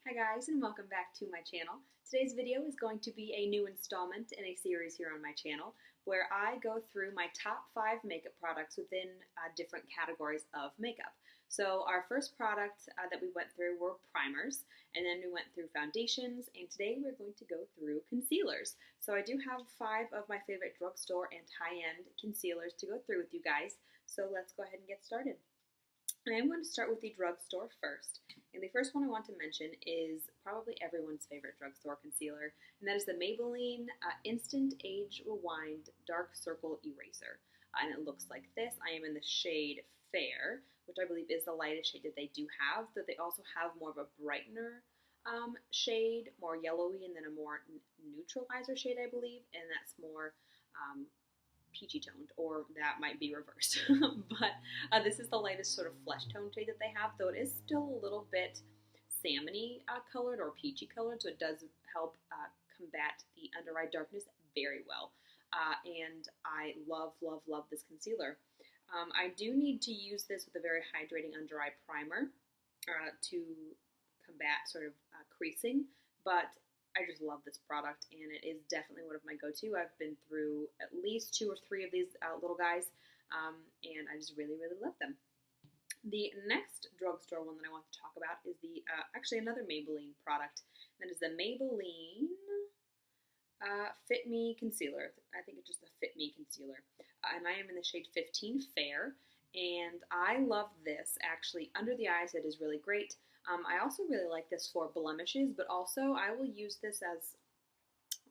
Hi guys, and welcome back to my channel. Today's video is going to be a new installment in a series here on my channel where I go through my top 5 makeup products within different categories of makeup. So our first product that we went through were primers, and then we went through foundations, and today we're going to go through concealers. So I do have 5 of my favorite drugstore and high-end concealers to go through with you guys, so let's go ahead and get started. And I'm going to start with the drugstore first. And the first one I want to mention is probably everyone's favorite drugstore concealer, and that is the Maybelline Instant Age Rewind Dark Circle Eraser. And it looks like this. I am in the shade Fair, which I believe is the lightest shade that they do have, but they also have more of a brightener shade, more yellowy, and then a more neutralizer shade, I believe, and that's more peachy toned, or that might be reversed. But this is the lightest sort of flesh tone shade that they have, though it is still a little bit salmony colored or peachy colored, so it does help combat the under eye darkness very well. And I love, love, love this concealer. I do need to use this with a very hydrating under eye primer to combat sort of creasing, but I just love this product, and it is definitely one of my go-to. I've been through at least 2 or 3 of these little guys, and I just really, really love them. The next drugstore one that I want to talk about is the actually another Maybelline product. That is the Maybelline Fit Me Concealer. I think it's just the Fit Me Concealer. And I am in the shade 15 Fair, and I love this. Actually, under the eyes, it is really great. I also really like this for blemishes, but also I will use this as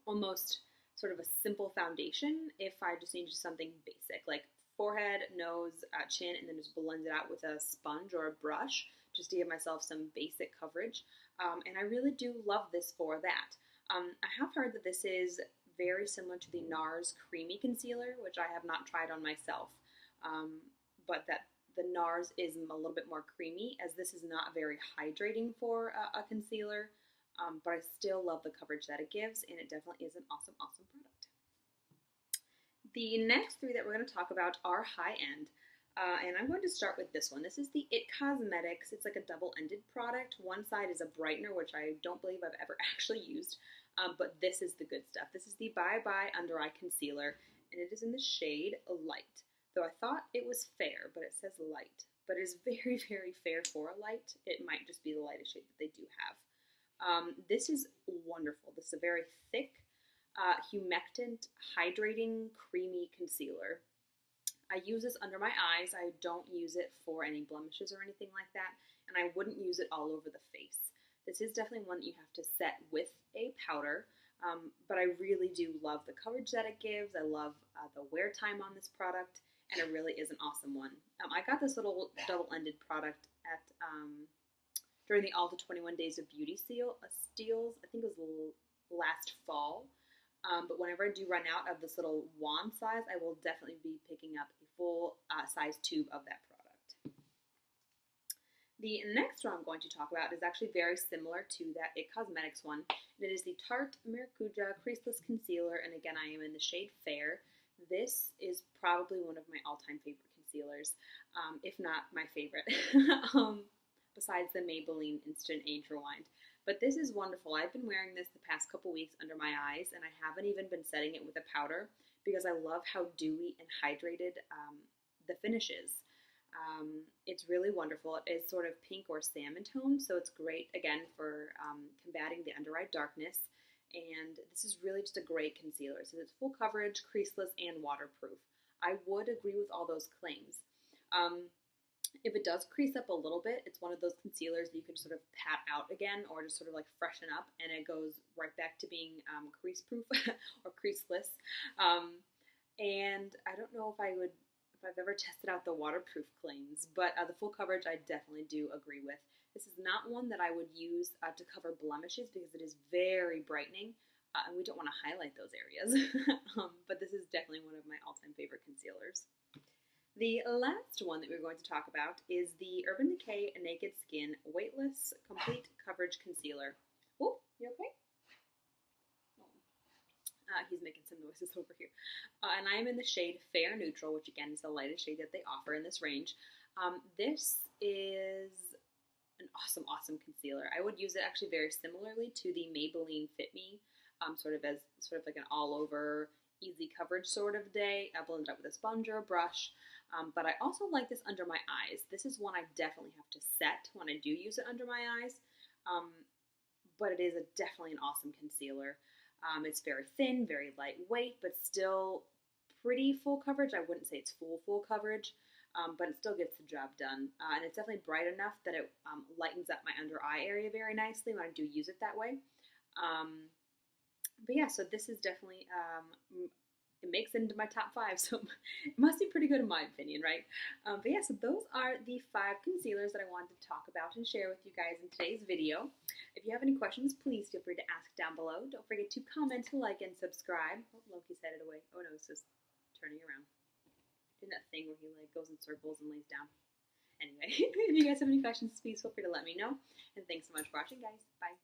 almost sort of a simple foundation if I just need something basic, like forehead, nose, chin, and then just blend it out with a sponge or a brush just to give myself some basic coverage. And I really do love this for that. I have heard that this is very similar to the NARS Creamy Concealer, which I have not tried on myself, but that the NARS is a little bit more creamy, as this is not very hydrating for a concealer, but I still love the coverage that it gives, and it definitely is an awesome, awesome product. The next 3 that we're going to talk about are high-end, and I'm going to start with this one. This is the It Cosmetics. It's like a double-ended product. One side is a brightener, which I don't believe I've ever actually used, but this is the good stuff. This is the Bye Bye Under Eye Concealer, and it is in the shade Light. Though I thought it was fair, but it says light. But it is very, very fair for a light. It might just be the lightest shade that they do have. This is wonderful. This is a very thick, humectant, hydrating, creamy concealer. I use this under my eyes. I don't use it for any blemishes or anything like that, and I wouldn't use it all over the face. This is definitely one that you have to set with a powder. But I really do love the coverage that it gives. I love the wear time on this product, and it really is an awesome one. I got this little double-ended product at during the Ulta 21 Days of Beauty steals. I think it was last fall. But whenever I do run out of this little wand size, I will definitely be picking up a full size tube of that product. The next one I'm going to talk about is actually very similar to that It Cosmetics one. It is the Tarte Maracuja Creaseless Concealer, and again, I am in the shade Fair. This is probably one of my all-time favorite concealers, if not my favorite, besides the Maybelline Instant Age Rewind. But this is wonderful. I've been wearing this the past couple weeks under my eyes, and I haven't even been setting it with a powder because I love how dewy and hydrated the finish is. It's really wonderful. It is sort of pink or salmon tone, so it's great, again, for combating the under eye darkness. And this is really just a great concealer. So it's full coverage, creaseless, and waterproof. I would agree with all those claims. If it does crease up a little bit, it's one of those concealers that you can sort of pat out again or just sort of like freshen up, and it goes right back to being crease-proof or creaseless. And I don't know if I've ever tested out the waterproof claims, but the full coverage I definitely do agree with. This is not one that I would use to cover blemishes because it is very brightening, and we don't want to highlight those areas. But this is definitely one of my all-time favorite concealers. The last one that we're going to talk about is the Urban Decay Naked Skin Weightless Complete Coverage Concealer. Oh, you okay? He's making some noises over here. And I am in the shade Fair Neutral, which again is the lightest shade that they offer in this range. This is an awesome concealer. I would use it actually very similarly to the Maybelline Fit Me, sort of like an all over easy coverage sort of day. I blend it up with a sponge or a brush. But I also like this under my eyes. This is one I definitely have to set when I do use it under my eyes. But it is definitely an awesome concealer. It's very thin, very lightweight, but still pretty full coverage. I wouldn't say it's full coverage, but it still gets the job done. And it's definitely bright enough that it lightens up my under eye area very nicely when I do use it that way. But yeah, so this is definitely, it makes it into my top 5, so it must be pretty good in my opinion, right? But yeah, so those are the 5 concealers that I wanted to talk about and share with you guys in today's video. If you have any questions, please feel free to ask down below. Don't forget to comment, like, and subscribe. Oh, Loki's headed away. Oh no, it's just turning around. Doing that thing where he like goes in circles and lays down. Anyway, if you guys have any questions, please feel free to let me know. And thanks so much for watching, guys. Bye.